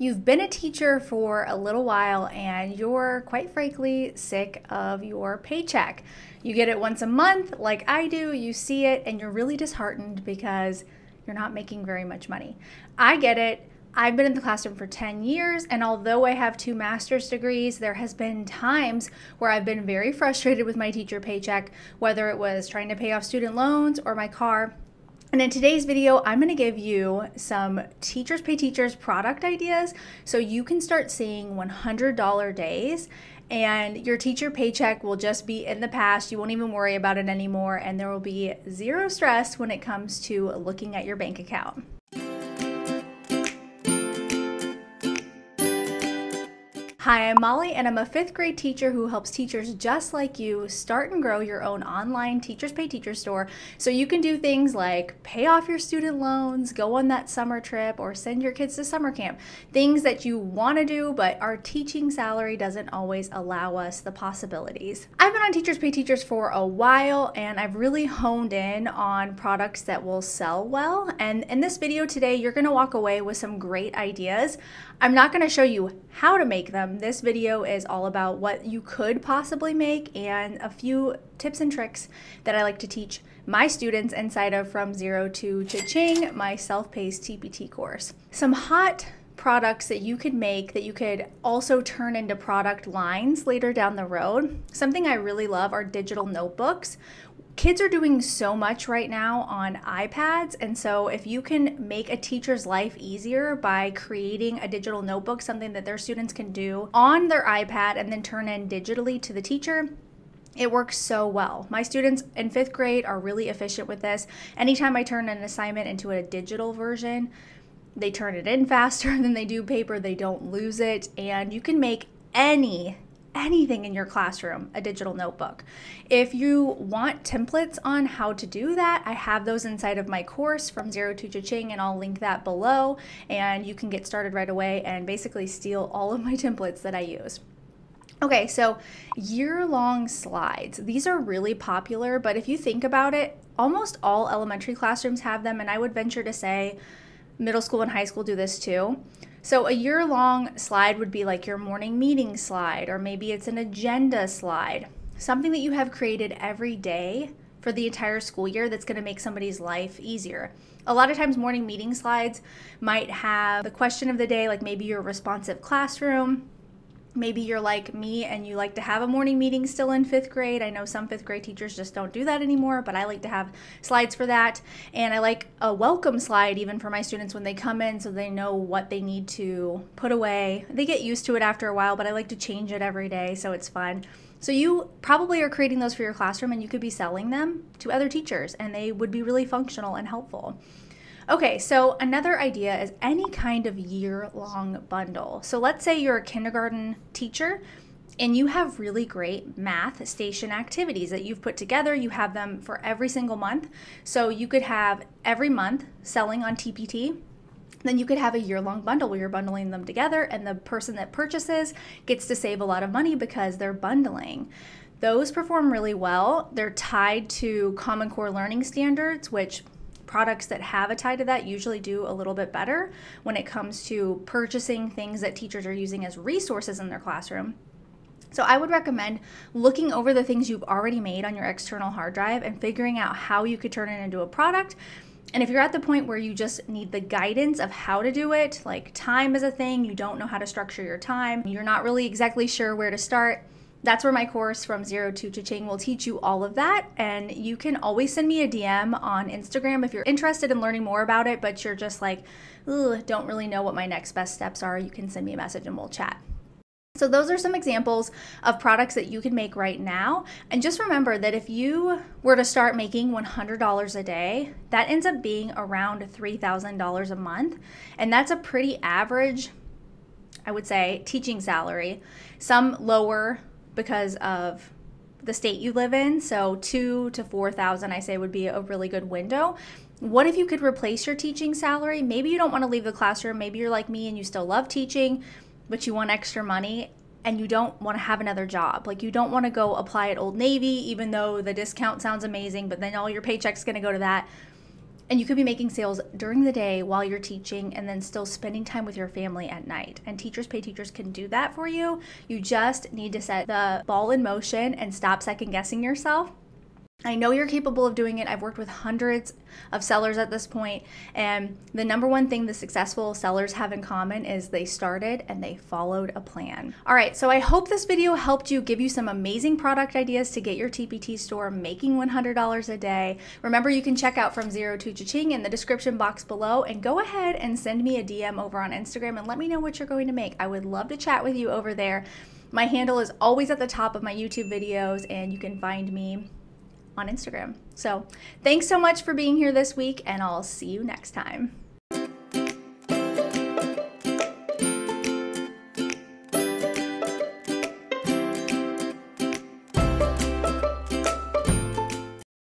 You've been a teacher for a little while and you're quite frankly sick of your paycheck. You get it once a month like I do, you see it, and you're really disheartened because you're not making very much money. I get it. I've been in the classroom for 10 years, and although I have 2 master's degrees, there has been times where I've been very frustrated with my teacher paycheck, whether it was trying to pay off student loans or my car. And in today's video, I'm going to give you some Teachers Pay Teachers product ideas so you can start seeing $100 days and your teacher paycheck will just be in the past. You won't even worry about it anymore, and there will be zero stress when it comes to looking at your bank account. Hi, I'm Molly, and I'm a 5th grade teacher who helps teachers just like you start and grow your own online Teachers Pay Teachers store so you can do things like pay off your student loans, go on that summer trip, or send your kids to summer camp. Things that you want to do, but our teaching salary doesn't always allow us the possibilities. I've been on Teachers Pay Teachers for a while, and I've really honed in on products that will sell well. And in this video today, you're going to walk away with some great ideas. I'm not going to show you how to make them. This video is all about what you could possibly make and a few tips and tricks that I like to teach my students inside of From Zero to Cha-Ching, my self-paced TPT course. Some hot products that you could make that you could also turn into product lines later down the road. Something I really love are digital notebooks. Kids are doing so much right now on iPads, and so if you can make a teacher's life easier by creating a digital notebook, something that their students can do on their iPad and then turn in digitally to the teacher, it works so well. My students in 5th grade are really efficient with this. Anytime I turn an assignment into a digital version, they turn it in faster than they do paper, they don't lose it, and you can make anything in your classroom a digital notebook. If you want templates on how to do that, I have those inside of my course From Zero to Cha-Ching, and I'll link that below, and you can get started right away and basically steal all of my templates that I use. Okay, so year-long slides. These are really popular, but if you think about it, almost all elementary classrooms have them, and I would venture to say middle school and high school do this too. So a year-long slide would be like your morning meeting slide, or maybe it's an agenda slide, something that you have created every day for the entire school year that's going to make somebody's life easier. A lot of times morning meeting slides might have the question of the day, like maybe your responsive classroom. Maybe you're like me and you like to have a morning meeting still in 5th grade. I know some 5th grade teachers just don't do that anymore, but I like to have slides for that. And I like a welcome slide even for my students when they come in so they know what they need to put away. They get used to it after a while, but I like to change it every day so it's fun. So you probably are creating those for your classroom, and you could be selling them to other teachers and they would be really functional and helpful. Okay, so another idea is any kind of year-long bundle. So let's say you're a kindergarten teacher and you have really great math station activities that you've put together. You have them for every single month. So you could have every month selling on TPT. Then you could have a year-long bundle where you're bundling them together, and the person that purchases gets to save a lot of money because they're bundling. Those perform really well. They're tied to Common Core learning standards, which products that have a tie to that usually do a little bit better when it comes to purchasing things that teachers are using as resources in their classroom. So I would recommend looking over the things you've already made on your external hard drive and figuring out how you could turn it into a product. And if you're at the point where you just need the guidance of how to do it, like time is a thing, you don't know how to structure your time, you're not really exactly sure where to start, that's where my course From Zero to Cha-Ching will teach you all of that. And you can always send me a DM on Instagram if you're interested in learning more about it, but you're just like, don't really know what my next best steps are. You can send me a message and we'll chat. So those are some examples of products that you can make right now. And just remember that if you were to start making $100 a day, that ends up being around $3,000 a month. And that's a pretty average, I would say, teaching salary. Some lower because of the state you live in. So $2,000 to $4,000, I say, would be a really good window. What if you could replace your teaching salary? Maybe you don't want to leave the classroom. Maybe you're like me and you still love teaching, but you want extra money and you don't want to have another job. Like, you don't want to go apply at Old Navy, even though the discount sounds amazing, but then all your paycheck's going to go to that. And you could be making sales during the day while you're teaching and then still spending time with your family at night. And Teachers Pay Teachers can do that for you. You just need to set the ball in motion and stop second guessing yourself. I know you're capable of doing it. I've worked with hundreds of sellers at this point, and the number one thing the successful sellers have in common is they started and they followed a plan. All right, so I hope this video helped you, give you some amazing product ideas to get your TPT store making $100 a day. Remember, you can check out from Zero To Cha-Ching in the description box below, and go ahead and send me a DM over on Instagram and let me know what you're going to make. I would love to chat with you over there. My handle is always at the top of my YouTube videos, and you can find me on Instagram. So thanks so much for being here this week, and I'll see you next time.